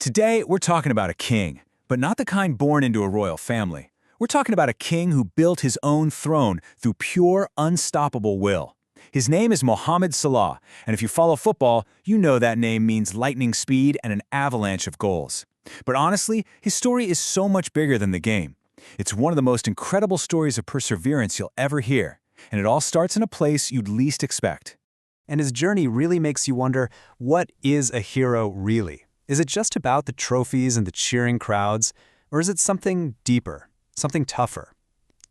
Today, we're talking about a king, but not the kind born into a royal family. We're talking about a king who built his own throne through pure, unstoppable will. His name is Mohamed Salah, and if you follow football, you know that name means lightning speed and an avalanche of goals. But honestly, his story is so much bigger than the game. It's one of the most incredible stories of perseverance you'll ever hear, and it all starts in a place you'd least expect. And his journey really makes you wonder, what is a hero really? Is it just about the trophies and the cheering crowds, or is it something deeper, something tougher?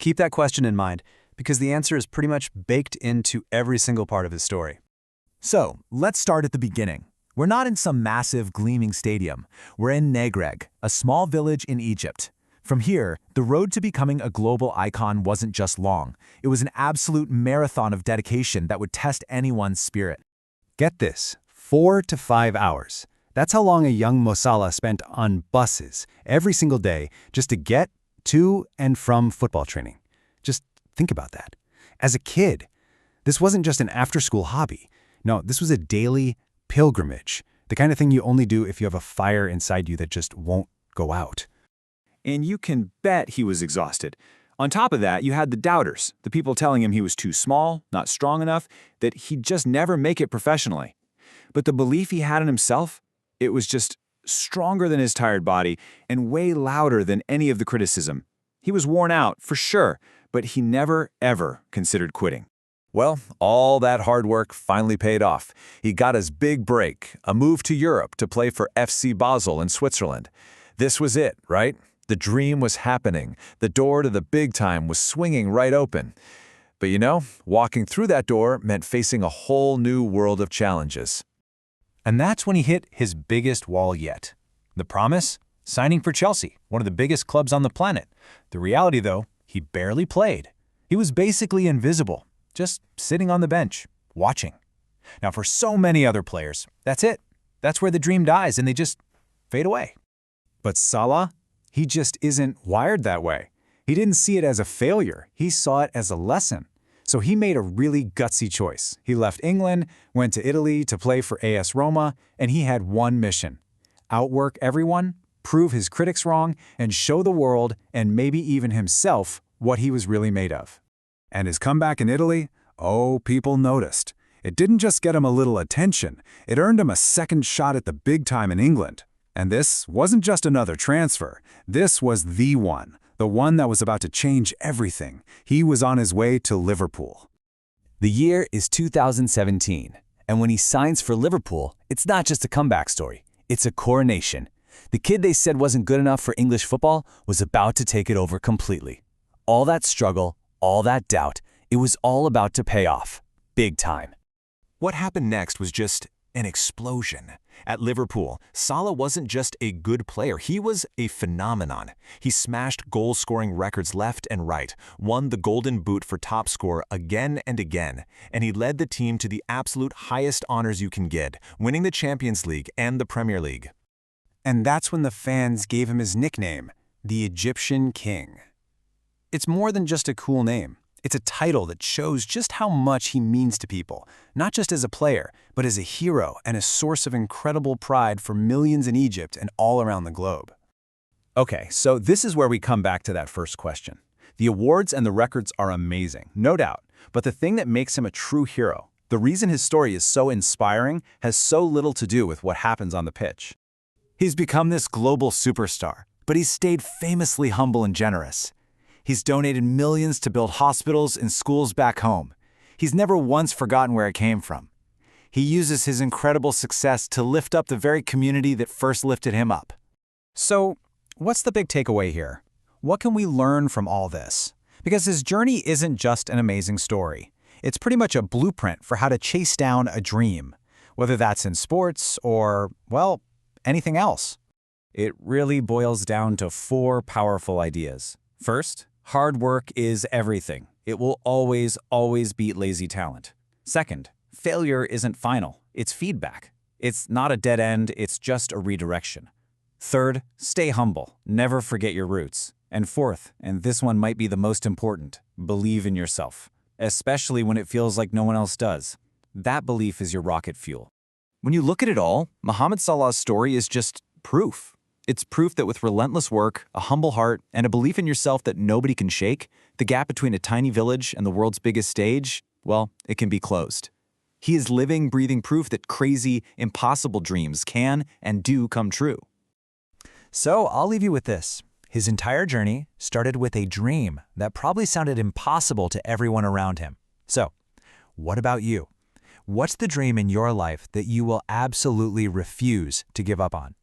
Keep that question in mind, because the answer is pretty much baked into every single part of his story. So, let's start at the beginning. We're not in some massive, gleaming stadium. We're in Negreg, a small village in Egypt. From here, the road to becoming a global icon wasn't just long. It was an absolute marathon of dedication that would test anyone's spirit. Get this, 4 to 5 hours. That's how long a young Mo Salah spent on buses every single day just to get to and from football training. Just think about that. As a kid, this wasn't just an after-school hobby. No, this was a daily pilgrimage, the kind of thing you only do if you have a fire inside you that just won't go out. And you can bet he was exhausted. On top of that, you had the doubters, the people telling him he was too small, not strong enough, that he'd just never make it professionally. But the belief he had in himself, it was just stronger than his tired body and way louder than any of the criticism. He was worn out, for sure, but he never, ever considered quitting. Well, all that hard work finally paid off. He got his big break, a move to Europe to play for FC Basel in Switzerland. This was it, right? The dream was happening. The door to the big time was swinging right open. But you know, walking through that door meant facing a whole new world of challenges. And that's when he hit his biggest wall yet. The promise? Signing for Chelsea, one of the biggest clubs on the planet. The reality, though, he barely played. He was basically invisible, just sitting on the bench, watching. Now, for so many other players, that's it. That's where the dream dies and they just fade away. But Salah? He just isn't wired that way. He didn't see it as a failure. He saw it as a lesson. So he made a really gutsy choice. He left England, went to Italy to play for AS Roma, and he had one mission: outwork everyone, prove his critics wrong, and show the world, and maybe even himself, what he was really made of. And his comeback in Italy? Oh, people noticed. It didn't just get him a little attention, it earned him a second shot at the big time in England. And this wasn't just another transfer. This was the one that was about to change everything. He was on his way to Liverpool. The year is 2017, and when he signs for Liverpool, it's not just a comeback story. It's a coronation. The kid they said wasn't good enough for English football was about to take it over completely. All that struggle, all that doubt, it was all about to pay off. Big time. What happened next was just an explosion. At Liverpool, Salah wasn't just a good player, he was a phenomenon. He smashed goal-scoring records left and right, won the Golden Boot for top scorer again and again, and he led the team to the absolute highest honors you can get, winning the Champions League and the Premier League. And that's when the fans gave him his nickname, the Egyptian King. It's more than just a cool name. It's a title that shows just how much he means to people, not just as a player, but as a hero and a source of incredible pride for millions in Egypt and all around the globe. Okay, so this is where we come back to that first question. The awards and the records are amazing, no doubt, but the thing that makes him a true hero, the reason his story is so inspiring, has so little to do with what happens on the pitch. He's become this global superstar, but he's stayed famously humble and generous. He's donated millions to build hospitals and schools back home. He's never once forgotten where it came from. He uses his incredible success to lift up the very community that first lifted him up. So, what's the big takeaway here? What can we learn from all this? Because his journey isn't just an amazing story. It's pretty much a blueprint for how to chase down a dream, whether that's in sports or, well, anything else. It really boils down to 4 powerful ideas. First, hard work is everything. It will always, always beat lazy talent. Second, failure isn't final. It's feedback. It's not a dead end, it's just a redirection. Third, stay humble. Never forget your roots. And fourth, and this one might be the most important, believe in yourself. Especially when it feels like no one else does. That belief is your rocket fuel. When you look at it all, Mohamed Salah's story is just proof. It's proof that with relentless work, a humble heart, and a belief in yourself that nobody can shake, the gap between a tiny village and the world's biggest stage, well, it can be closed. He is living, breathing proof that crazy, impossible dreams can and do come true. So I'll leave you with this. His entire journey started with a dream that probably sounded impossible to everyone around him. So, what about you? What's the dream in your life that you will absolutely refuse to give up on?